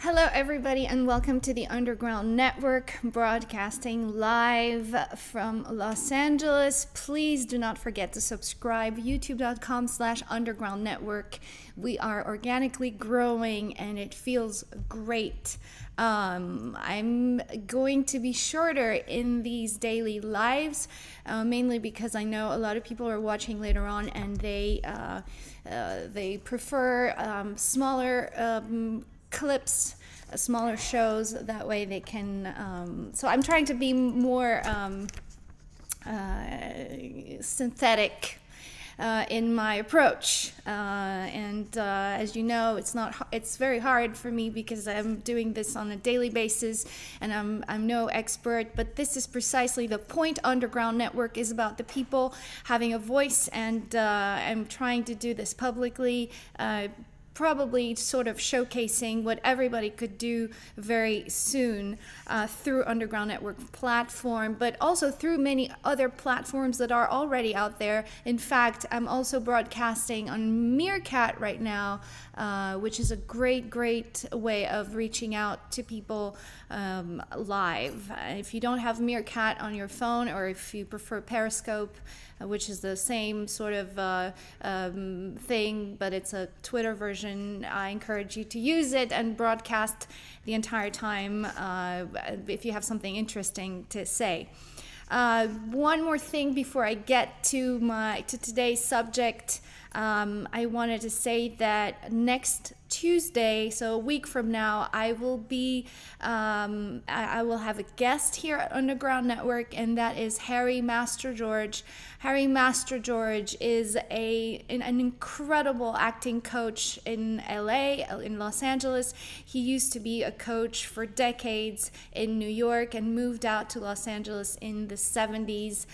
Hello, everybody, and welcome to the Underground Network, broadcasting live from Los Angeles. Please do not forget to subscribe, youtube.com/underground network. We are organically growing, and it feels great. I'm going to be shorter in these daily lives, mainly because I know a lot of people are watching later on, and they prefer smaller clips, smaller shows. That way they can so I'm trying to be more synthetic in my approach, and as you know, it's very hard for me because I'm doing this on a daily basis, and I'm no expert, but this is precisely the point. Underground Network is about the people having a voice, and I'm trying to do this publicly, probably sort of showcasing what everybody could do very soon through Underground Network platform, but also through many other platforms that are already out there. In fact, I'm also broadcasting on Meerkat right now, which is a great way of reaching out to people live. If you don't have Meerkat on your phone, or if you prefer Periscope, which is the same sort of thing, but it's a Twitter version, I encourage you to use it and broadcast the entire time if you have something interesting to say. One more thing before I get to today's subject. I wanted to say that next Tuesday, so a week from now, I will have a guest here at Underground Network, and that is Harry Master George. Harry Master George is an incredible acting coach in LA, in Los Angeles. He used to be a coach for decades in New York and moved out to Los Angeles in the 70s.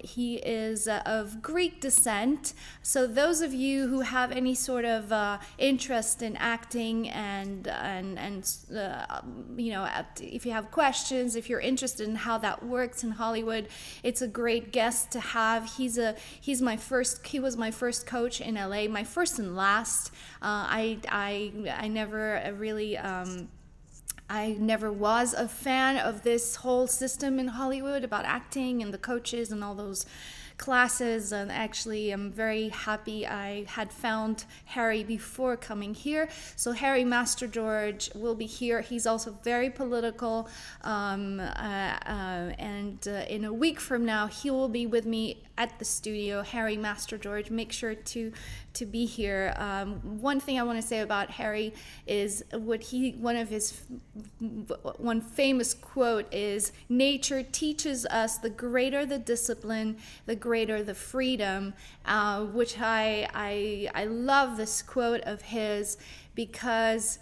He is of Greek descent, so those of you who have any sort of interest in acting and you know, if you have questions, if you're interested in how that works in Hollywood, it's a great guest to have. He was my first coach in LA, my first and last. I never really I never was a fan of this whole system in Hollywood about acting and the coaches and all those classes, and actually I'm very happy I had found Harry before coming here. So Harry Master George will be here. He's also very political, and in a week from now he will be with me at the studio. Harry Master George, make sure to be here. One thing I want to say about Harry is one famous quote is, "Nature teaches us the greater the discipline, the greater the freedom," which I love this quote of his, because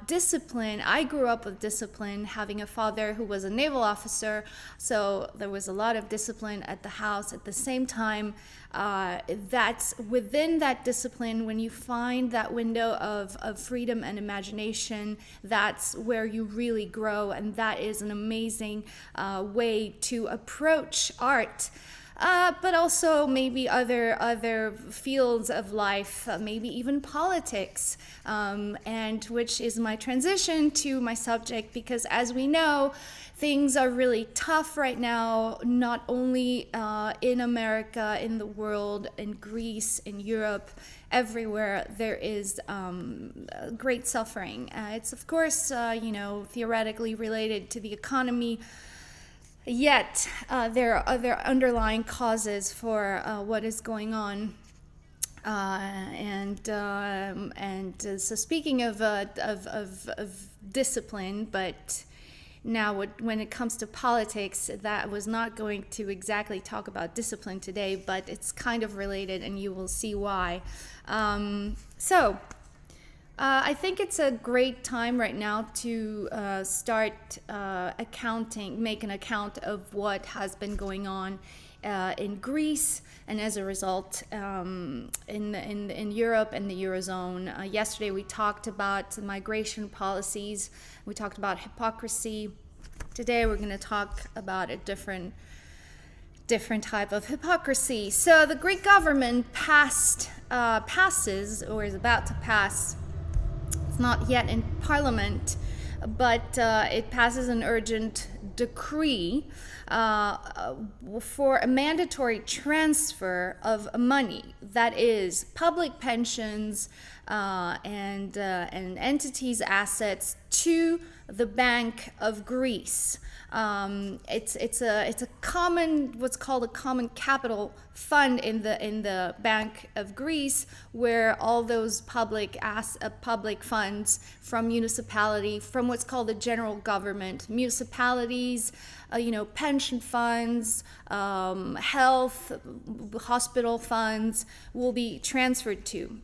discipline, I grew up with discipline, having a father who was a naval officer, so there was a lot of discipline at the house. At the same time, that's within that discipline, when you find that window of freedom and imagination, that's where you really grow, and that is an amazing way to approach art. But also maybe other fields of life, maybe even politics, and which is my transition to my subject, because as we know, things are really tough right now, not only in America, in the world, in Greece, in Europe, everywhere there is great suffering. It's of course, theoretically related to the economy. Yet there are other underlying causes for what is going on, so speaking of discipline, but now when it comes to politics, that was not going to exactly talk about discipline today, but it's kind of related, and you will see why. I think it's a great time right now to start make an account of what has been going on in Greece, and as a result in Europe and the Eurozone. Yesterday we talked about migration policies, we talked about hypocrisy. Today we're going to talk about a different type of hypocrisy. So the Greek government passes, or is about to pass, It's not yet in Parliament, but it passes an urgent decree for a mandatory transfer of money, that is public pensions and entities' assets, to the Bank of Greece. It's a common, what's called a common capital fund in the Bank of Greece, where all those public funds from municipality, from what's called the general government, municipalities, pension funds, health, hospital funds, will be transferred to.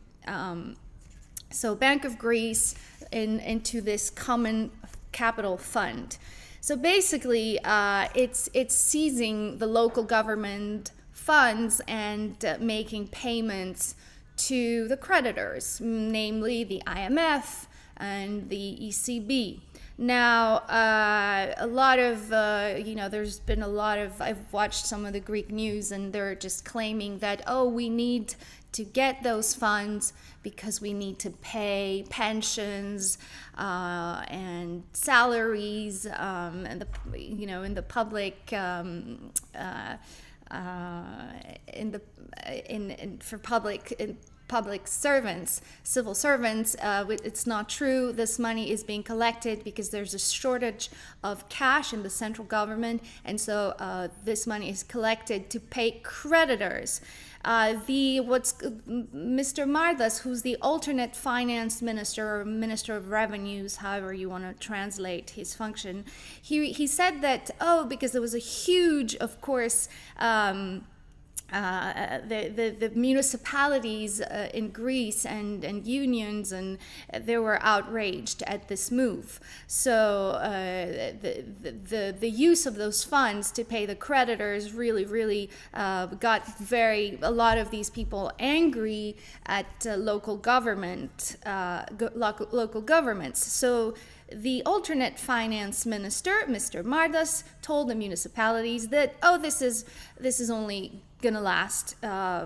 So Bank of Greece into this common capital fund. So basically, it's seizing the local government funds and making payments to the creditors, namely the IMF and the ECB. Now, a lot of, there's been a lot of, I've watched some of the Greek news, and they're just claiming that, we need to get those funds because we need to pay pensions and salaries and in the public for public servants, civil servants. It's not true. This money is being collected because there's a shortage of cash in the central government, and so this money is collected to pay creditors. Mr. Mardas, who's the alternate finance minister or minister of revenues, however you want to translate his function, he said that because there was a huge, of course, the municipalities in Greece and unions, and they were outraged at this move. So the use of those funds to pay the creditors really got a lot of these people angry at local governments. So the alternate finance minister, Mr. Mardas, told the municipalities that this is only going to last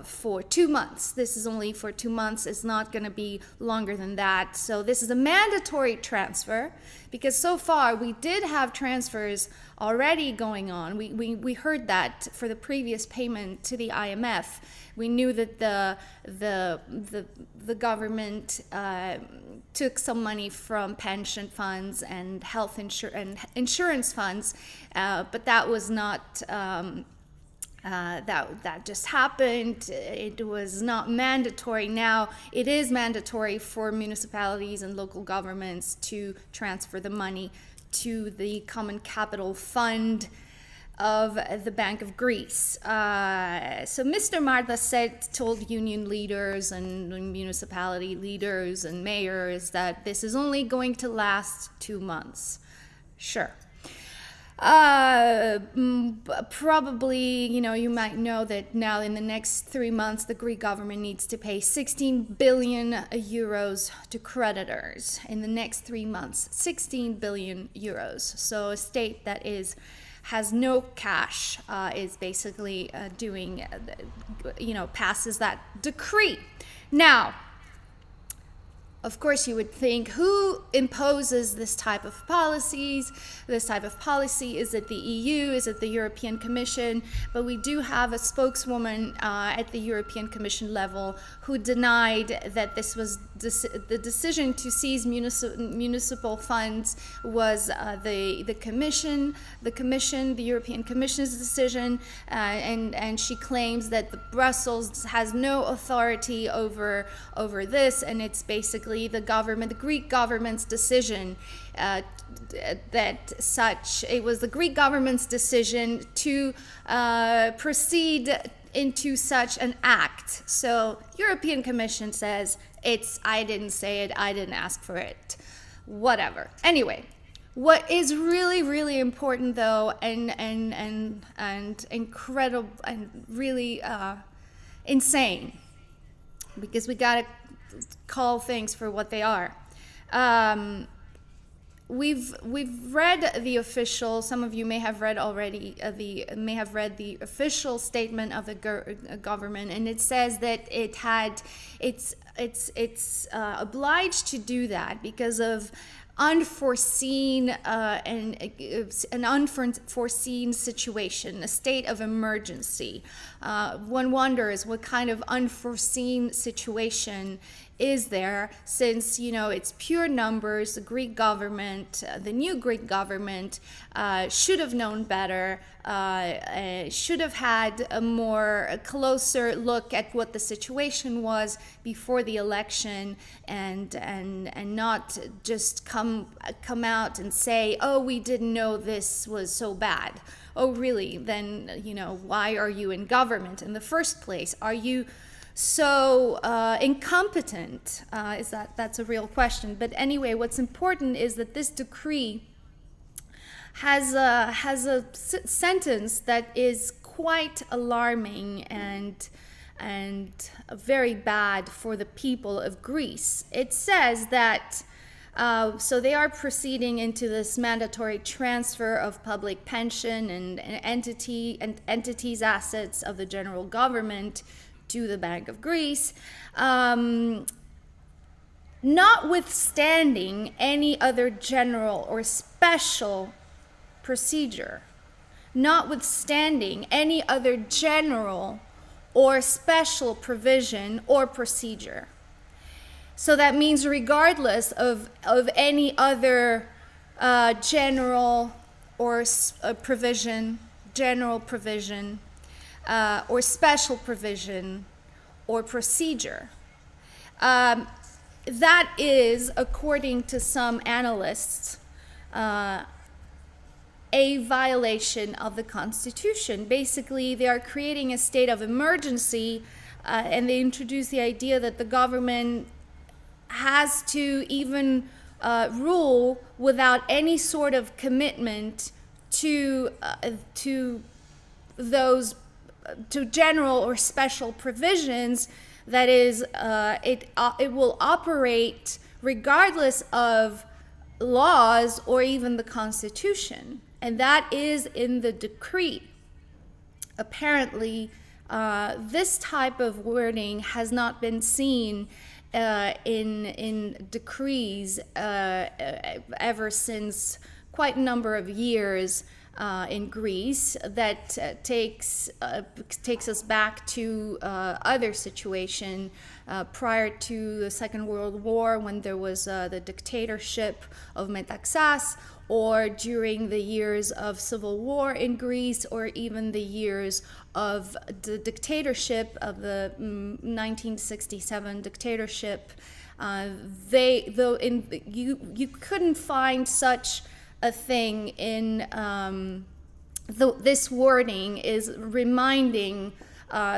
for 2 months. This is only for 2 months. It's not going to be longer than that. So this is a mandatory transfer, because so far we did have transfers already going on. We heard that for the previous payment to the IMF. We knew that the government took some money from pension funds and health insurance funds, but that was not. That just happened. It was not mandatory. Now it is mandatory for municipalities and local governments to transfer the money to the common capital fund of the Bank of Greece. So Mr. Marta told union leaders and municipality leaders and mayors that this is only going to last 2 months. Sure. Probably, you might know that now in the next 3 months, the Greek government needs to pay 16 billion euros to creditors. In the next 3 months, 16 billion euros. So a state that has no cash is basically passes that decree. Now, of course, you would think, who imposes this type of policies? This type of policy, is it the EU? Is it the European Commission? But we do have a spokeswoman at the European Commission level who denied that this was the decision to seize municipal funds was the European Commission's decision, and she claims that Brussels has no authority over this, and it's basically the Greek government's decision it was the Greek government's decision to proceed into such an act. So European Commission says I didn't say it, I didn't ask for it, whatever. Anyway, what is really important though, and incredible and really insane, because we gotta call things for what they are. we've read the official. Some of you may have read already the official statement of the government, and it says that it's obliged to do that because of unforeseen an unforeseen situation, a state of emergency. One wonders what kind of unforeseen situation is there, since it's pure numbers. The Greek government, the new Greek government, should have known better, should have had a closer look at what the situation was before the election, and not just come out and say, oh, we didn't know this was so bad. Oh, really? Then why are you in government in the first place? Are you so incompetent? That's a real question. But anyway, what's important is that this decree has a sentence that is quite alarming and very bad for the people of Greece. It says that so they are proceeding into this mandatory transfer of public pension and entities' assets of the general government to the Bank of Greece, notwithstanding any other general or special procedure. Notwithstanding any other general or special provision or procedure. So that means regardless of any other general or general provision, or special provision or procedure. That is, according to some analysts, a violation of the Constitution. Basically, they are creating a state of emergency, and they introduce the idea that the government has to even rule without any sort of commitment to those to general or special provisions. That is, it will operate regardless of laws or even the Constitution, and that is in the decree. Apparently, this type of wording has not been seen in decrees ever since quite a number of years in Greece. That takes us back to other situation prior to the Second World War, when there was the dictatorship of Metaxas, or during the years of civil war in Greece, or even the years of the dictatorship of the 1967 dictatorship. You couldn't find such a thing in this wording is reminding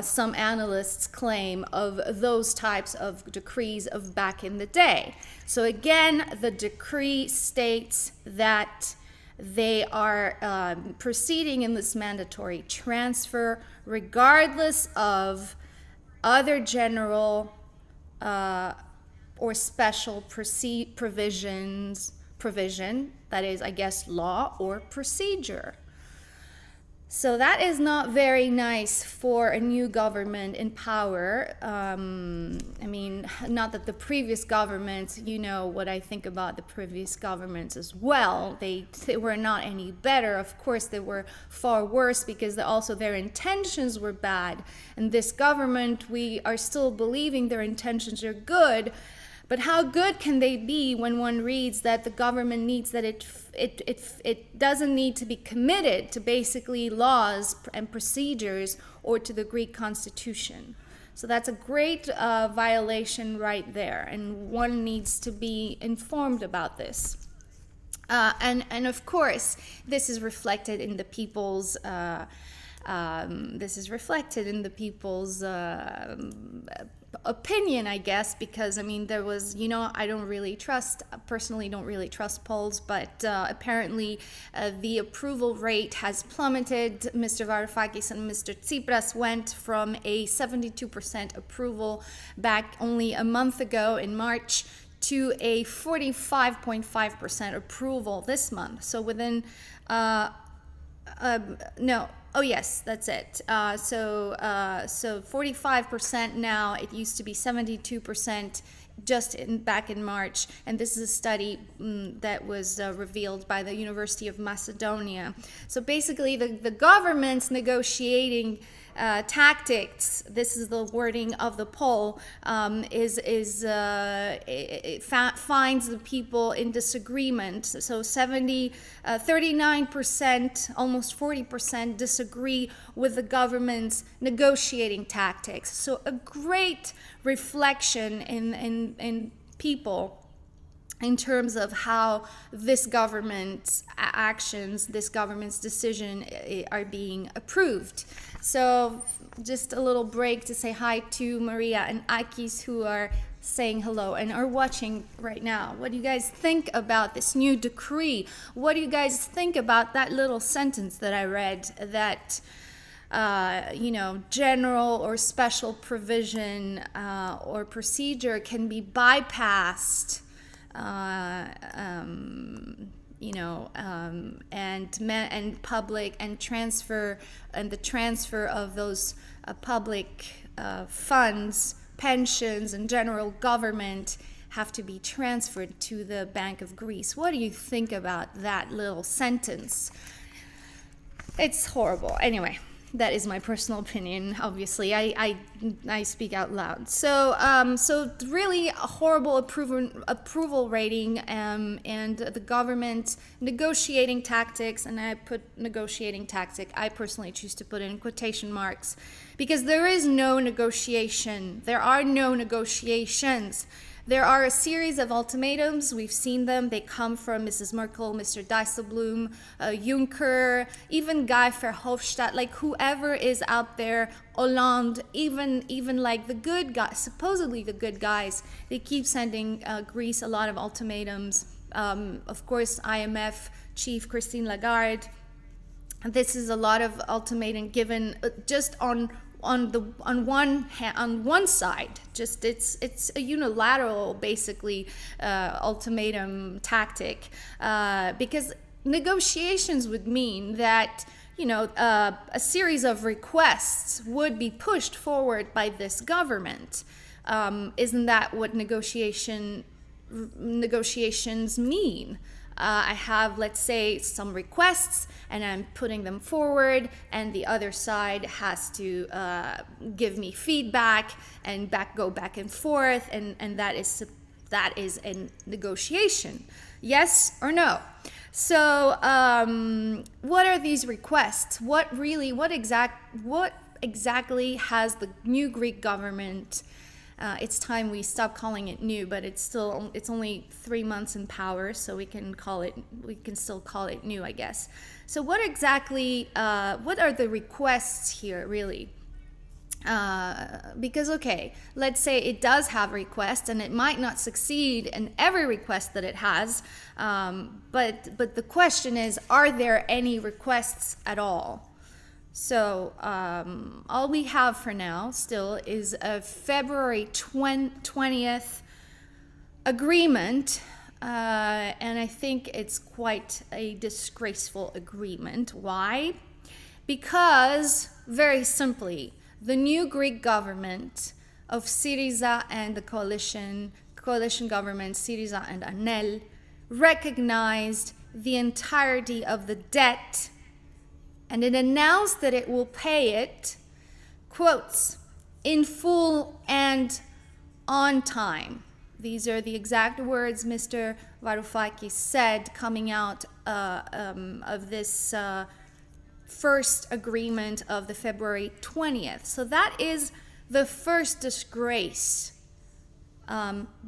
some analysts' claim of those types of decrees of back in the day. So again, the decree states that they are proceeding in this mandatory transfer regardless of other general or special provision, that is, I guess, law or procedure. So that is not very nice for a new government in power. I mean, not that the previous governments, you know what I think about the previous governments as well. They were not any better. Of course, they were far worse because also their intentions were bad. And this government, we are still believing their intentions are good. But how good can they be when one reads that the government needs that it doesn't need to be committed to basically laws and procedures or to the Greek constitution? So that's a great violation right there, and one needs to be informed about this. And of course, this is reflected in the people's opinion, I guess, because I mean there was, I personally don't really trust polls, but apparently the approval rate has plummeted. Mr. Varoufakis and Mr. Tsipras went from a 72% approval back only a month ago in March to a 45.5% approval this month. So within, no, oh yes, that's it. So 45% now. It used to be 72% back in March, and this is a study that was revealed by the University of Macedonia. So basically, the government's negotiating tactics, this is the wording of the poll, finds the people in disagreement. So 39%, almost 40% disagree with the government's negotiating tactics. So a great reflection in people in terms of how this government's actions, this government's decision are being approved. So just a little break to say hi to Maria and Akis, who are saying hello and are watching right now. What do you guys think about this new decree? What do you guys think about that little sentence that I read, that general or special provision or procedure can be bypassed, and public and transfer, and the transfer of those public funds, pensions, and general government have to be transferred to the Bank of Greece. What do you think about that little sentence? It's horrible. Anyway, that is my personal opinion. Obviously, I speak out loud. So really a horrible approval rating, and the government negotiating tactics. And I put negotiating tactic. I personally choose to put it in quotation marks, because there is no negotiation. There are no negotiations. There are a series of ultimatums. We've seen them. They come from Mrs. Merkel, Mr. Dijsselbloem, Juncker, even Guy Verhofstadt, like whoever is out there, Hollande, even like the good guys, supposedly the good guys, they keep sending Greece a lot of ultimatums. Of course, IMF chief Christine Lagarde. This is a lot of ultimatum given just on one side. Just it's a unilateral, basically, ultimatum tactic, because negotiations would mean that a series of requests would be pushed forward by this government. Isn't that what negotiations mean? I have, let's say, some requests, and I'm putting them forward, and the other side has to give me feedback and go back and forth, and that is a negotiation. Yes or no? So what are these requests? What exactly has the new Greek government? It's time we stop calling it new, but it's only 3 months in power, so we can still call it new, I guess. So what are the requests here, really? Because, okay, let's say it does have requests, and it might not succeed in every request that it has, but the question is, are there any requests at all? So all we have for now still is a February 20th agreement, and I think it's quite a disgraceful agreement. Why? Because, very simply, the new Greek government of Syriza and the coalition government, Syriza and Anel, recognized the entirety of the debt, and it announced that it will pay it, quotes, in full and on time. These are the exact words Mr. Varoufakis said coming out of this first agreement of the February 20th. So that is the first disgrace.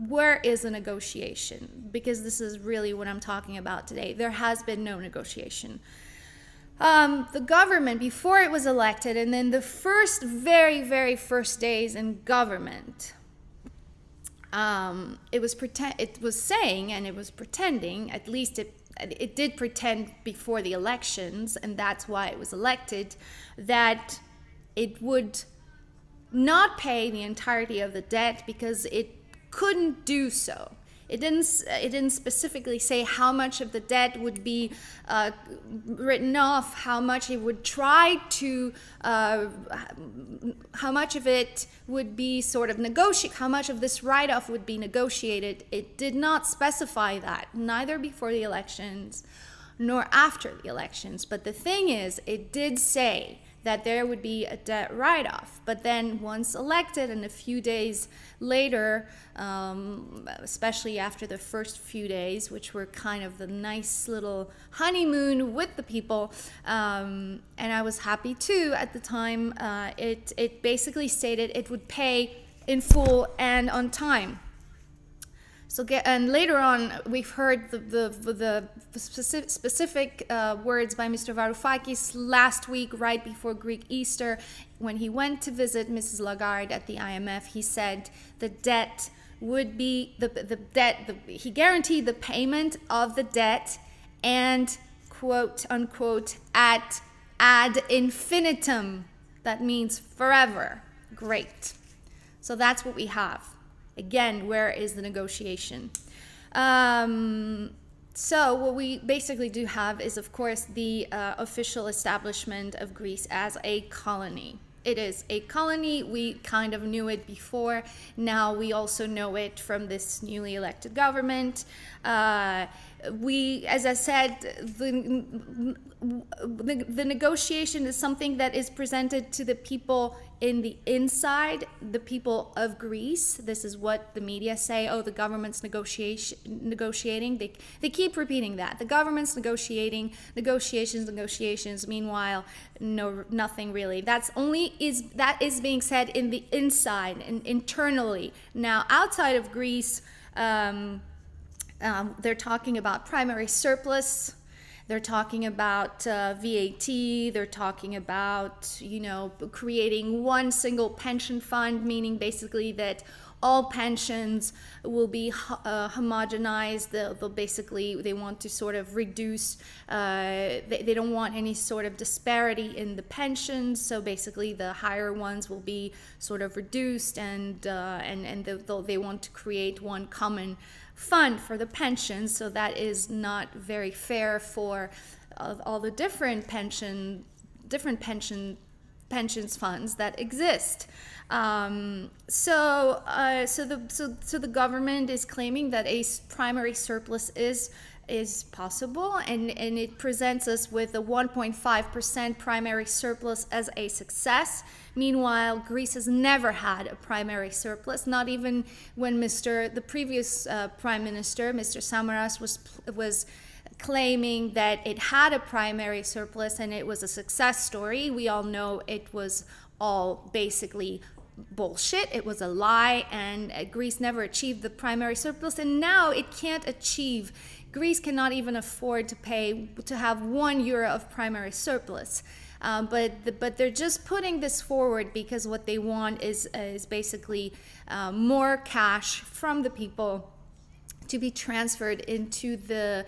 Where is the negotiation? Because this is really what I'm talking about today. There has been no negotiation. The government, before it was elected, and then the very, very first days in government, it was saying, and it was pretending, at least it did pretend before the elections, and that's why it was elected, that it would not pay the entirety of the debt because it couldn't do so. it didn't specifically say how much of the debt would be written off, how much it would try to, how much of it would be sort of negotiated, how much of this write-off would be negotiated. It did not specify that, neither before the elections nor after the elections. But the thing is, it did say that there would be a debt write-off. But then once elected and a few days later, especially after the first few days, which were kind of the nice little honeymoon with the people, and I was happy too at the time, it basically stated it would pay in full and on time. So and later on, we've heard the specific words by Mr. Varoufakis last week, right before Greek Easter, when he went to visit Mrs. Lagarde at the IMF. He said the debt would be he guaranteed the payment of the debt and, quote unquote, ad infinitum. That means forever. Great. So that's what we have. Again, where is the negotiation? So what we basically do have is, of course, the official establishment of Greece as a colony. It is a colony. We kind of knew it before. Now we also know it from this newly elected government. As I said, the negotiation is something that is presented to the people in the inside, the people of Greece. This is what the media say. Oh, the government's negotiating. They keep repeating that. The government's negotiations. Meanwhile, nothing really. That is being said in the inside and internally. Now, outside of Greece, they're talking about primary surplus. They're talking about VAT. They're talking about, creating one single pension fund, meaning basically that all pensions will be homogenized. They want to sort of reduce, they don't want any sort of disparity in the pensions. So basically the higher ones will be sort of reduced, and they want to create one common fund for the pensions. So that is not very fair for all the different pensions funds that exist. So the government is claiming that a primary surplus is possible, and it presents us with a 1.5% primary surplus as a success. Meanwhile, Greece has never had a primary surplus, not even when the previous prime minister, Mr. Samaras, was claiming that it had a primary surplus and it was a success story. We all know it was all basically bullshit. It was a lie, and Greece never achieved the primary surplus, and now it can't achieve. Greece cannot even afford to have €1 of primary surplus. But they're just putting this forward because what they want is basically more cash from the people to be transferred into the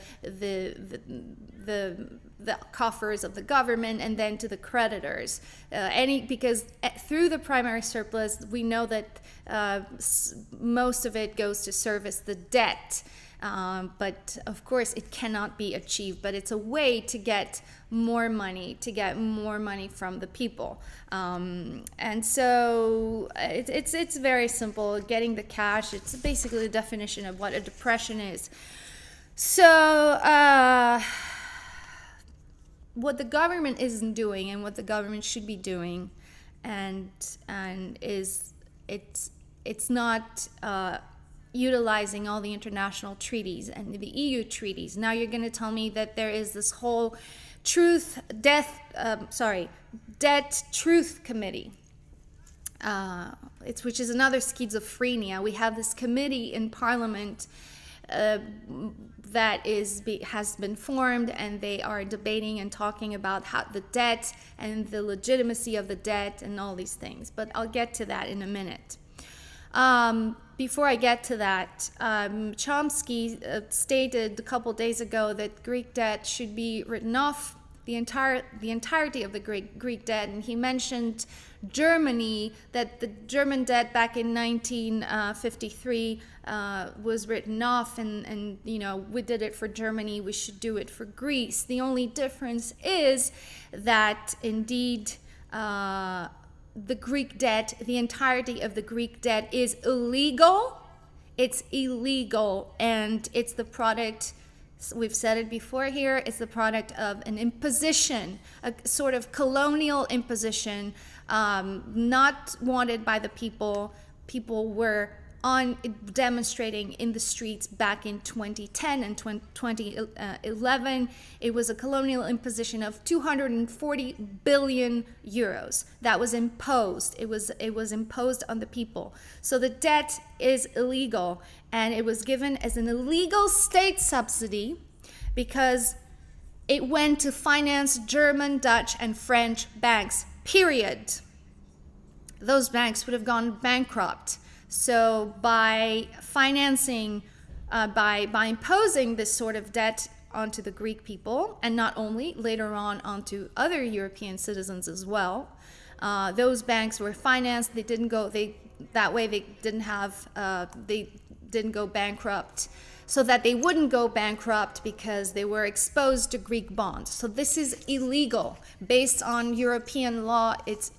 coffers of the government and then to the creditors. Because through the primary surplus, we know that most of it goes to service the debt. But of course it cannot be achieved, but it's a way to get more money from the people. And so it's very simple, getting the cash. It's basically the definition of what a depression is. So what the government isn't doing, and what the government should be doing, and is it's not utilizing all the international treaties and the EU treaties. Now you're going to tell me that there is this whole debt truth committee, which is another schizophrenia. We have this committee in Parliament that has been formed, and they are debating and talking about how the debt and the legitimacy of the debt and all these things. But I'll get to that in a minute. Before I get to that, Chomsky stated a couple days ago that Greek debt should be written off the entirety of the Greek debt, and he mentioned Germany, that the German debt back in 1953 was written off, and we did it for Germany, we should do it for Greece. The only difference is that indeed the Greek debt, the entirety of the Greek debt is illegal. It's illegal, and it's the product, we've said it before here, it's the product of an imposition, a sort of colonial imposition, not wanted by the people. People were demonstrating in the streets back in 2010 and 2011. It was a colonial imposition of 240 billion euros that was imposed. It was imposed on the people. So the debt is illegal, and it was given as an illegal state subsidy because it went to finance German, Dutch, and French banks, period. Those banks would have gone bankrupt. So by financing, by imposing this sort of debt onto the Greek people, and not only, later on onto other European citizens as well, those banks were financed. They didn't go bankrupt, so that they wouldn't go bankrupt because they were exposed to Greek bonds. So this is illegal. Based on European law, it's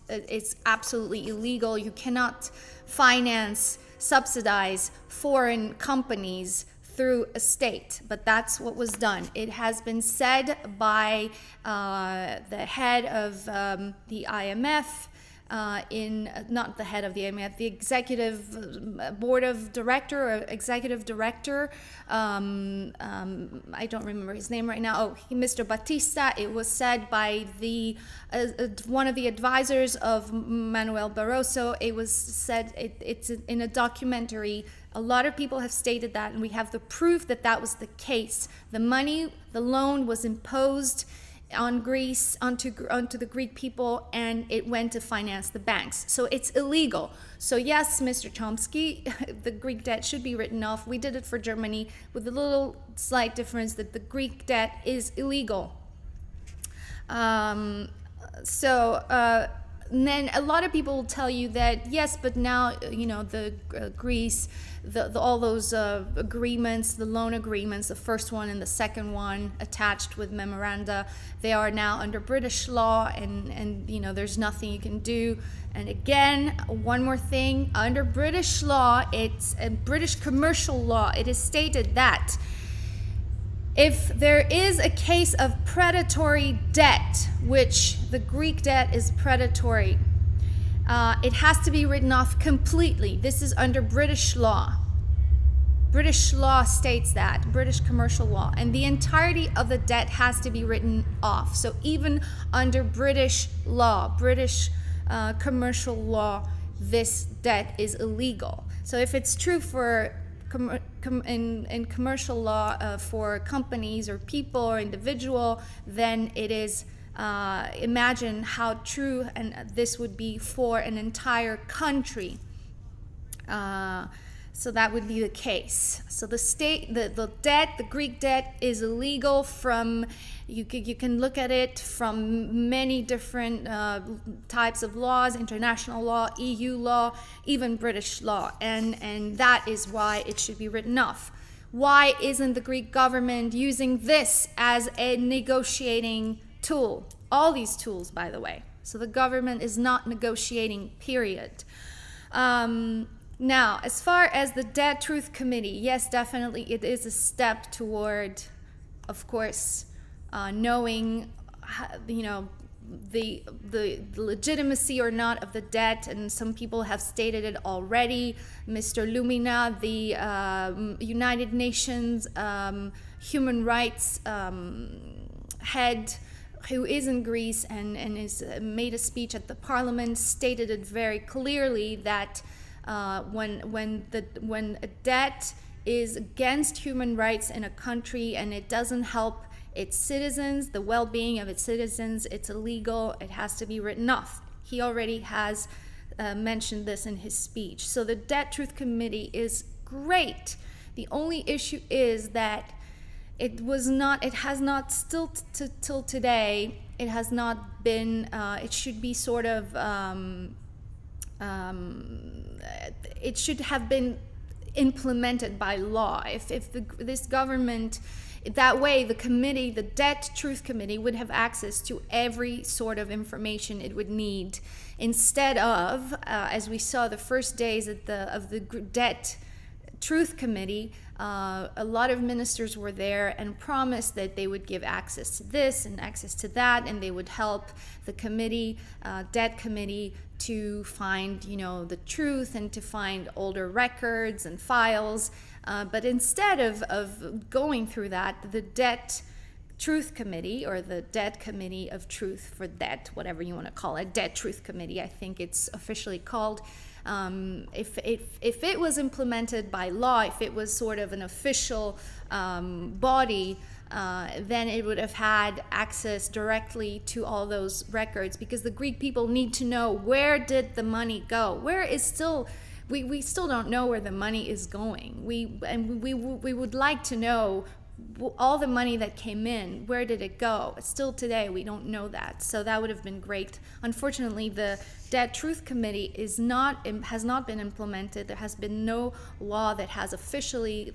absolutely illegal. You cannot subsidize foreign companies through a state, but that's what was done. It has been said by the head of the IMF, not the head of the IMF, the executive board of director or executive director. I don't remember his name right now. Mr. Batista. It was said by one of the advisors of Manuel Barroso. It was said. It's in a documentary. A lot of people have stated that, and we have the proof that that was the case. The loan was imposed on Greece, onto the Greek people, and it went to finance the banks. So it's illegal. So yes, Mr. Chomsky, the Greek debt should be written off. We did it for Germany with a little slight difference that the Greek debt is illegal. Then a lot of people will tell you that yes, but now the Greece, all those agreements, the loan agreements, the first one and the second one attached with memoranda, they are now under British law, and there's nothing you can do. And again, one more thing, under British law, it's a British commercial law. It is stated that if there is a case of predatory debt, which the Greek debt is predatory, it has to be written off completely. This is under British law. British law states that, British commercial law, and the entirety of the debt has to be written off. So even under British law, British commercial law, this debt is illegal. So if it's true for in commercial law for companies or people or individual, then it is, imagine how true and this would be for an entire country. So that would be the case. So the Greek debt is illegal from, you can look at it from many different types of laws, international law, EU law, even British law, and that is why it should be written off. Why isn't the Greek government using this as a negotiating tool? All these tools, by the way. So the government is not negotiating, period. Now, as far as the Debt Truth Committee, yes, definitely it is a step toward, of course, knowing, the legitimacy or not of the debt, and some people have stated it already. Mr. Lumina, the United Nations human rights head, who is in Greece and is made a speech at the parliament, stated it very clearly that when a debt is against human rights in a country and it doesn't help its citizens, the well-being of its citizens, it's illegal. It has to be written off. He already has mentioned this in his speech. So the Debt Truth Committee is great. The only issue is that it was not, it has not still till today, it has not been, it should be sort of, it should have been implemented by law. If this government, that way the committee, the Debt Truth Committee, would have access to every sort of information it would need, instead of, as we saw the first days of the Debt Truth Committee, a lot of ministers were there and promised that they would give access to this and access to that, and they would help the committee, debt committee, to find, the truth and to find older records and files. But instead of going through that, the Debt Truth Committee, or the Debt Committee of Truth for Debt, whatever you want to call it, Debt Truth Committee, I think it's officially called. If it was implemented by law, if it was sort of an official body, then it would have had access directly to all those records, because the Greek people need to know, where did the money go? Where is still, we still don't know where the money is going. We would like to know all the money that came in, where did it go? Still today, we don't know that. So that would have been great. Unfortunately, the Debt Truth Committee has not been implemented. There has been no law that has officially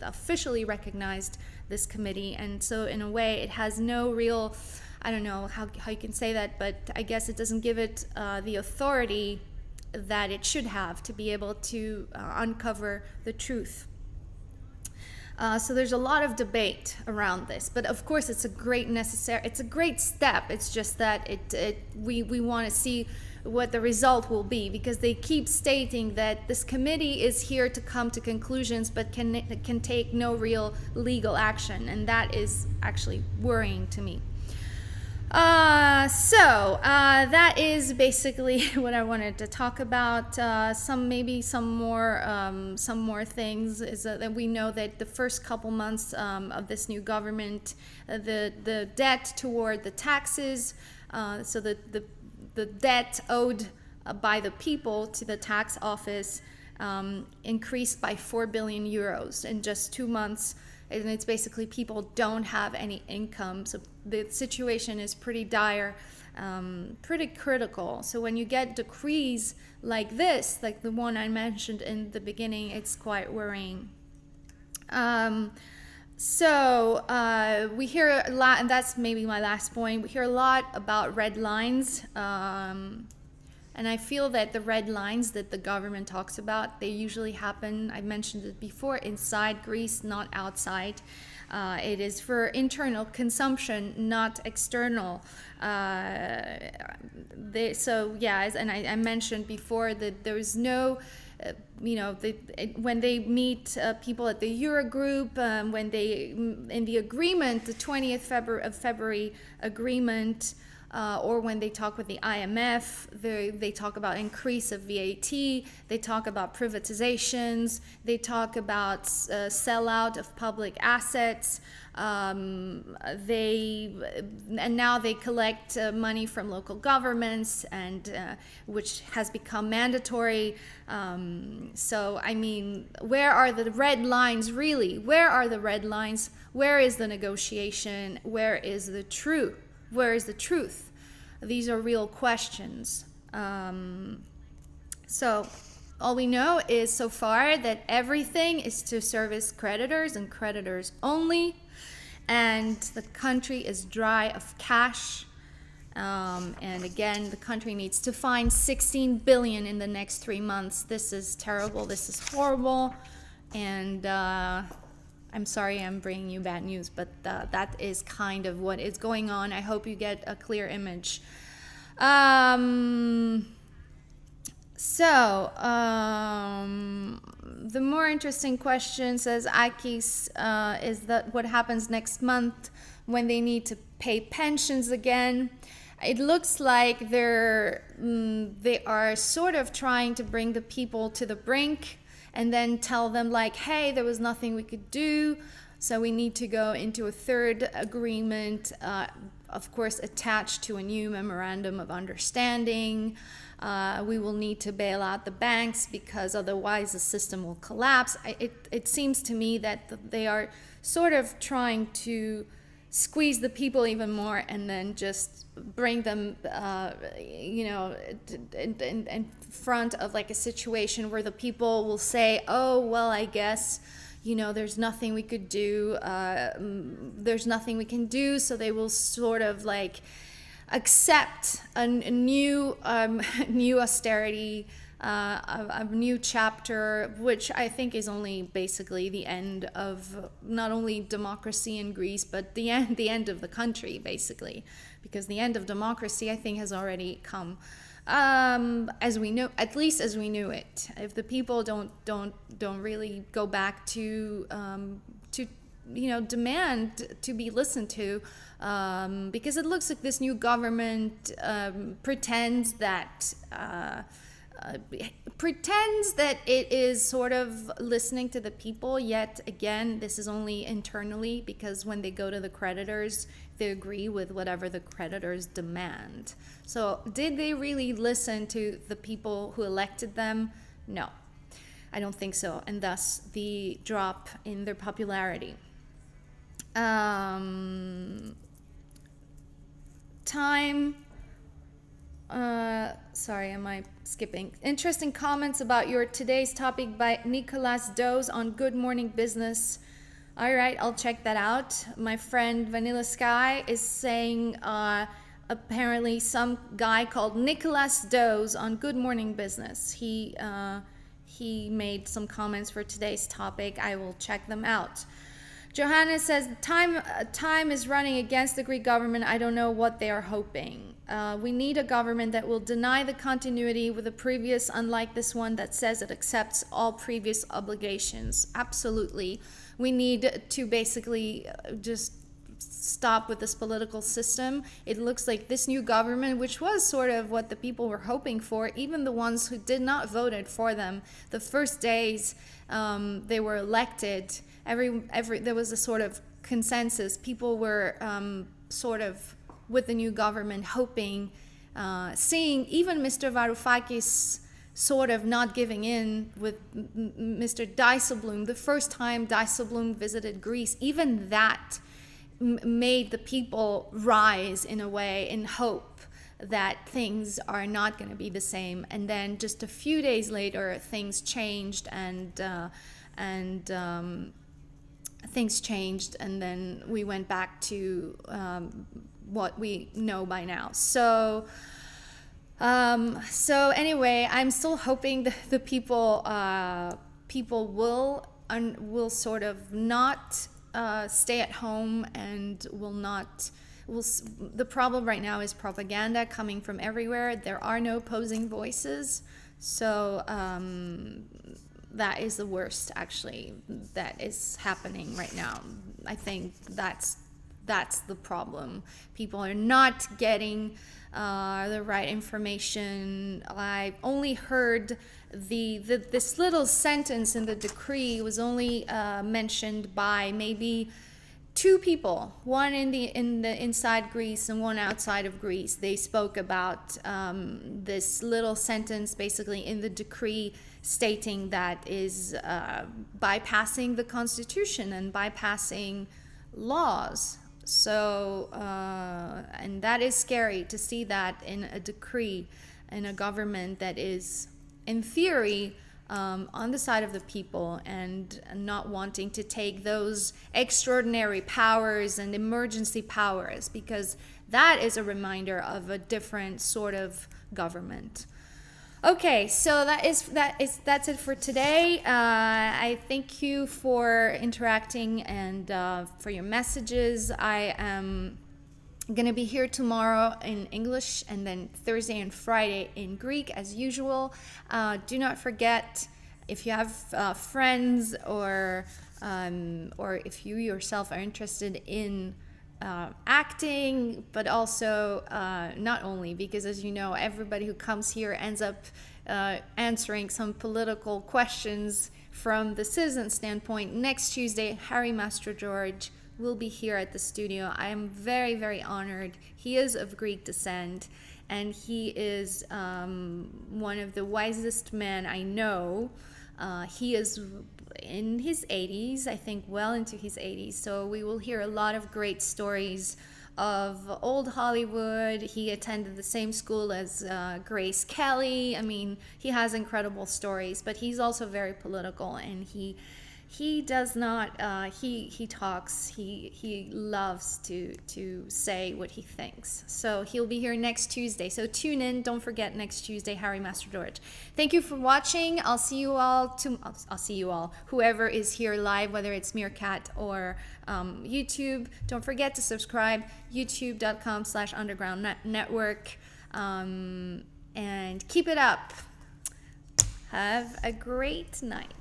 recognized this committee. And so in a way, it has no real, I don't know how you can say that, but I guess it doesn't give it the authority that it should have to be able to uncover the truth. So there's a lot of debate around this, but of course it's a great step. It's just that we want to see what the result will be, because they keep stating that this committee is here to come to conclusions, but can take no real legal action, and that is actually worrying to me. So that is basically what I wanted to talk about. Some more things is that we know that the first couple months of this new government, the debt toward the taxes, so the debt owed by the people to the tax office increased by 4 billion euros in just 2 months. And it's basically people don't have any income. So the situation is pretty dire, pretty critical. So when you get decrees like this, like the one I mentioned in the beginning, it's quite worrying. So we hear a lot, and that's maybe my last point, we hear a lot about red lines. And I feel that the red lines that the government talks about, they usually happen, I mentioned it before, inside Greece, not outside. It is for internal consumption, not external. And I mentioned before that there is no, when they meet people at the Eurogroup, when they, in the agreement, the 20th of February agreement, or when they talk with the IMF, they talk about increase of VAT, they talk about privatizations, they talk about sellout of public assets, and now they collect money from local governments, and which has become mandatory. So, I mean, where are the red lines really? Where are the red lines? Where is the negotiation? Where is the truth? Where is the truth? These are real questions. So all we know is so far that everything is to service creditors and creditors only, and the country is dry of cash. And again, the country needs to find 16 billion in the next 3 months. This is terrible. This is horrible. And I'm sorry I'm bringing you bad news, but that is kind of what is going on. I hope you get a clear image. The more interesting question, says Akis, is that what happens next month when they need to pay pensions again. It looks like they are sort of trying to bring the people to the brink, and then tell them like, hey, there was nothing we could do, so we need to go into a third agreement, of course attached to a new memorandum of understanding. We will need to bail out the banks because otherwise the system will collapse. It seems to me that they are sort of trying to squeeze the people even more and then just bring them, in front of like a situation where the people will say, oh, well, I guess, there's nothing we could do. There's nothing we can do. So they will sort of like accept a new austerity, a new chapter, which I think is only basically the end of not only democracy in Greece, but the end of the country, basically, because the end of democracy, I think, has already come, as we know, at least as we knew it. If the people don't really go back to demand to be listened to, because it looks like this new government pretends that it is sort of listening to the people, yet again, this is only internally, because when they go to the creditors, they agree with whatever the creditors demand. So did they really listen to the people who elected them? No, I don't think so, and thus the drop in their popularity. Sorry, am I skipping? Interesting comments about your today's topic by Nicolas Doze on Good Morning Business. All right, I'll check that out. My friend Vanilla Sky is saying apparently some guy called Nicolas Doze on Good Morning Business. He made some comments for today's topic. I will check them out. Johanna says, time is running against the Greek government. I don't know what they are hoping. We need a government that will deny the continuity with the previous, unlike this one that says it accepts all previous obligations. Absolutely. We need to basically just stop with this political system. It looks like this new government, which was sort of what the people were hoping for, even the ones who did not voted for them, the first days they were elected, there was a sort of consensus. People were sort of with the new government hoping, seeing even Mr. Varoufakis sort of not giving in with Mr. Dijsselbloem. The first time Dijsselbloem visited Greece, even that made the people rise in a way in hope that things are not going to be the same. And then just a few days later, things changed, and then we went back to what we know by now. So anyway, I'm still hoping that the people will sort of not stay at home and will not. The problem right now is propaganda coming from everywhere. There are no opposing voices. So that is the worst, actually, that is happening right now. I think that's the problem. People are not getting the right information. I only heard this little sentence in the decree was only mentioned by maybe two people, one in the inside Greece and one outside of Greece. They spoke about this little sentence basically in the decree stating that is bypassing the constitution and bypassing laws. So and that is scary to see that in a decree in a government that is in theory on the side of the people and not wanting to take those extraordinary powers and emergency powers, because that is a reminder of a different sort of government. Okay, so that's it for today. I thank you for interacting and for your messages. I am going to be here tomorrow in English and then Thursday and Friday in Greek as usual. Do not forget, if you have friends or if you yourself are interested in acting, but also not only, because as you know, everybody who comes here ends up answering some political questions from the citizen standpoint. Next Tuesday, Harry Master George will be here at the studio. I am very, very honored. He is of Greek descent, and he is one of the wisest men I know. He is in his 80s, I think, well into his 80s. So we will hear a lot of great stories of old Hollywood. He attended the same school as Grace Kelly. I mean, he has incredible stories, but he's also very political, and he does not he talks, he loves to say what he thinks. So he'll be here next Tuesday, so tune in. Don't forget, next Tuesday, Harry Master George. Thank you for watching. I'll see you all I'll see you all, whoever is here live, whether it's Meerkat or YouTube. Don't forget to subscribe, youtube.com/underground network, and keep it up. Have a great night.